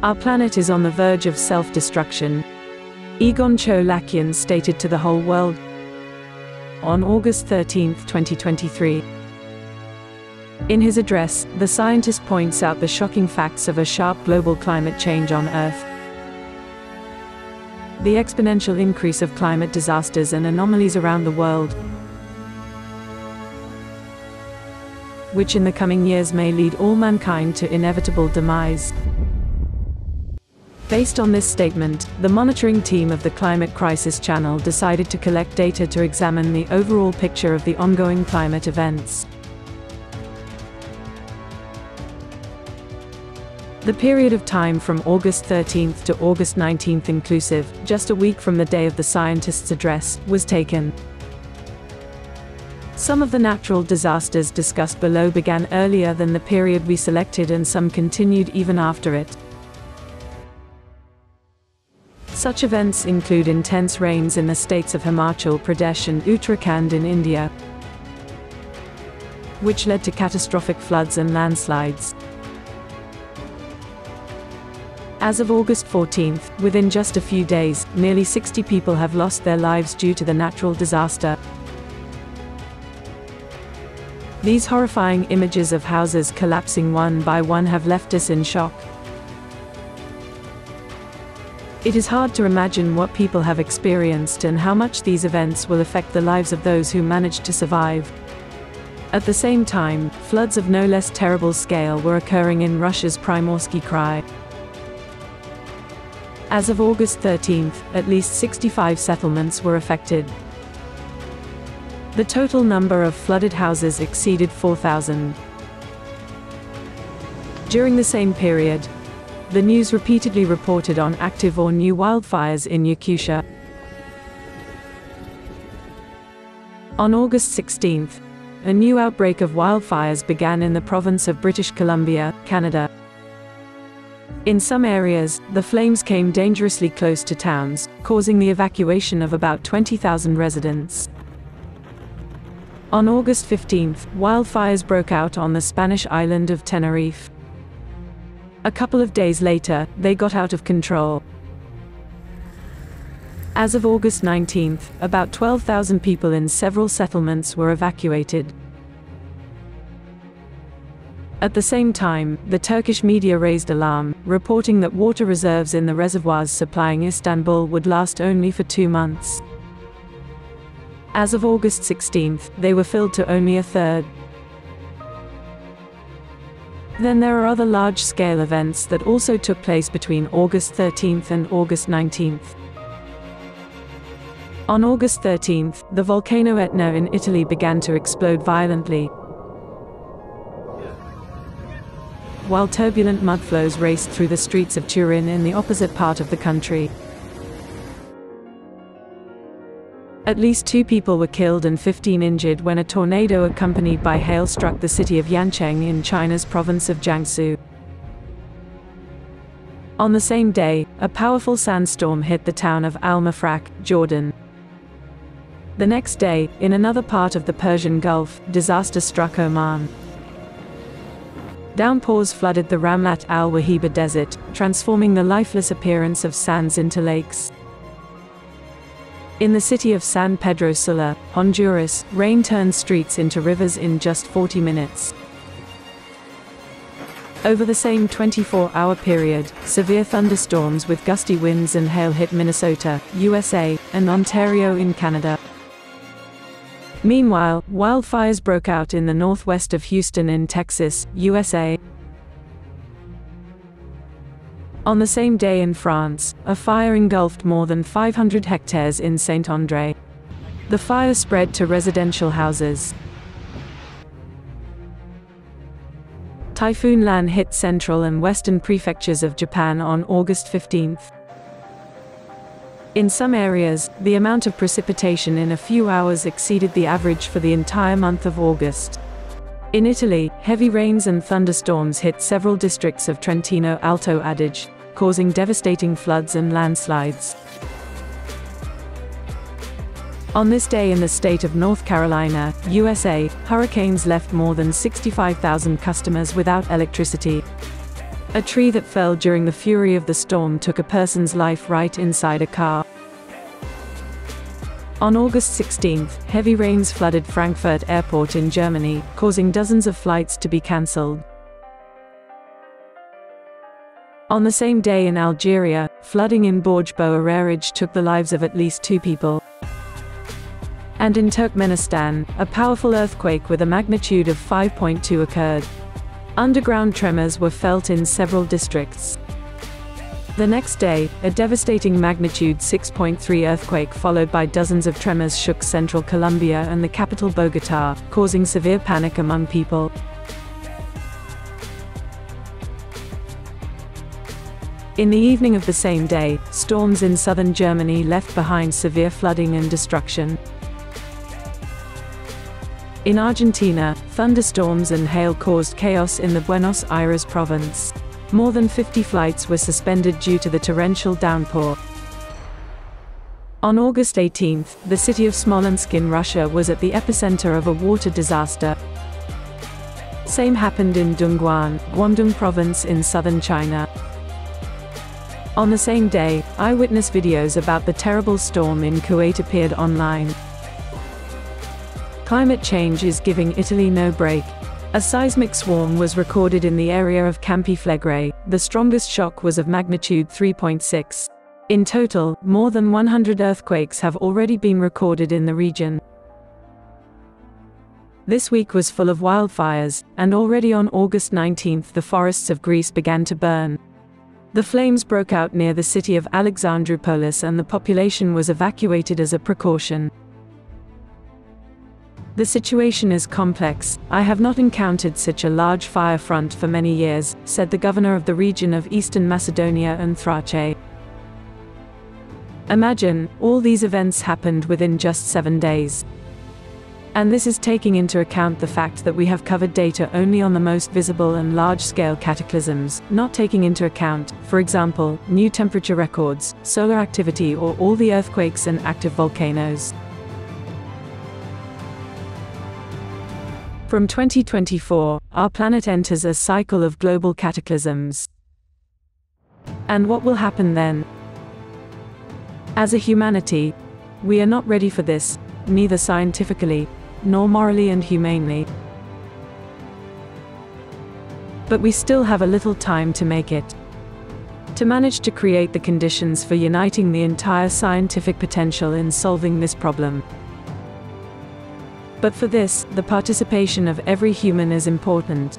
Our planet is on the verge of self-destruction, Egon Cholakian stated to the whole world on August 13, 2023. In his address, the scientist points out the shocking facts of a sharp global climate change on Earth. The exponential increase of climate disasters and anomalies around the world, which in the coming years may lead all mankind to inevitable demise. Based on this statement, the monitoring team of the Climate Crisis Channel decided to collect data to examine the overall picture of the ongoing climate events. The period of time from August 13th to August 19th inclusive, just a week from the day of the scientist's address, was taken. Some of the natural disasters discussed below began earlier than the period we selected, and some continued even after it. Such events include intense rains in the states of Himachal Pradesh and Uttarakhand in India, which led to catastrophic floods and landslides. As of August 14th, within just a few days, nearly 60 people have lost their lives due to the natural disaster. These horrifying images of houses collapsing one by one have left us in shock. It is hard to imagine what people have experienced and how much these events will affect the lives of those who managed to survive. At the same time, floods of no less terrible scale were occurring in Russia's Primorsky Krai. As of August 13th, at least 65 settlements were affected. The total number of flooded houses exceeded 4,000. During the same period, the news repeatedly reported on active or new wildfires in Yakutia. On August 16th, a new outbreak of wildfires began in the province of British Columbia, Canada. In some areas, the flames came dangerously close to towns, causing the evacuation of about 20,000 residents. On August 15th, wildfires broke out on the Spanish island of Tenerife. A couple of days later, they got out of control. As of August 19th, about 12,000 people in several settlements were evacuated. At the same time, the Turkish media raised alarm, reporting that water reserves in the reservoirs supplying Istanbul would last only for 2 months. As of August 16th, they were filled to only a third. Then there are other large-scale events that also took place between August 13th and August 19th. On August 13th, the volcano Etna in Italy began to explode violently, while turbulent mudflows raced through the streets of Turin in the opposite part of the country. At least 2 people were killed and 15 injured when a tornado accompanied by hail struck the city of Yancheng in China's province of Jiangsu. On the same day, a powerful sandstorm hit the town of Al-Mafraq, Jordan. The next day, in another part of the Persian Gulf, disaster struck Oman. Downpours flooded the Ramlat al-Wahiba desert, transforming the lifeless appearance of sands into lakes. In the city of San Pedro Sula, Honduras, rain turned streets into rivers in just 40 minutes. Over the same 24-hour period, severe thunderstorms with gusty winds and hail hit Minnesota, USA, and Ontario in Canada. Meanwhile, wildfires broke out in the northwest of Houston in Texas, USA. On the same day in France, a fire engulfed more than 500 hectares in Saint-André. The fire spread to residential houses. Typhoon Lan hit central and western prefectures of Japan on August 15th. In some areas, the amount of precipitation in a few hours exceeded the average for the entire month of August. In Italy, heavy rains and thunderstorms hit several districts of Trentino Alto Adige, causing devastating floods and landslides. On this day in the state of North Carolina, USA, hurricanes left more than 65,000 customers without electricity. A tree that fell during the fury of the storm took a person's life right inside a car. On August 16, heavy rains flooded Frankfurt Airport in Germany, causing dozens of flights to be cancelled. On the same day in Algeria, flooding in Borj Bo Ararij took the lives of at least 2 people. And in Turkmenistan, a powerful earthquake with a magnitude of 5.2 occurred. Underground tremors were felt in several districts. The next day, a devastating magnitude 6.3 earthquake followed by dozens of tremors shook central Colombia and the capital Bogotá, causing severe panic among people. In the evening of the same day, storms in southern Germany left behind severe flooding and destruction. In Argentina, thunderstorms and hail caused chaos in the Buenos Aires province. More than 50 flights were suspended due to the torrential downpour. On August 18, the city of Smolensk in Russia was at the epicenter of a water disaster. Same happened in Dongguan, Guangdong province in southern China. On the same day, eyewitness videos about the terrible storm in Kuwait appeared online. Climate change is giving Italy no break. A seismic swarm was recorded in the area of Campi Flegrei. The strongest shock was of magnitude 3.6. In total, more than 100 earthquakes have already been recorded in the region. This week was full of wildfires, and already on August 19 the forests of Greece began to burn. The flames broke out near the city of Alexandroupolis and the population was evacuated as a precaution. The situation is complex. I have not encountered such a large fire front for many years, said the governor of the region of Eastern Macedonia and Thrace. Imagine, all these events happened within just 7 days. And this is taking into account the fact that we have covered data only on the most visible and large-scale cataclysms, not taking into account, for example, new temperature records, solar activity or all the earthquakes and active volcanoes. From 2024, our planet enters a cycle of global cataclysms. And what will happen then? As a humanity, we are not ready for this, neither scientifically, nor morally and humanely. But we still have a little time to make it. To manage to create the conditions for uniting the entire scientific potential in solving this problem. But for this, the participation of every human is important.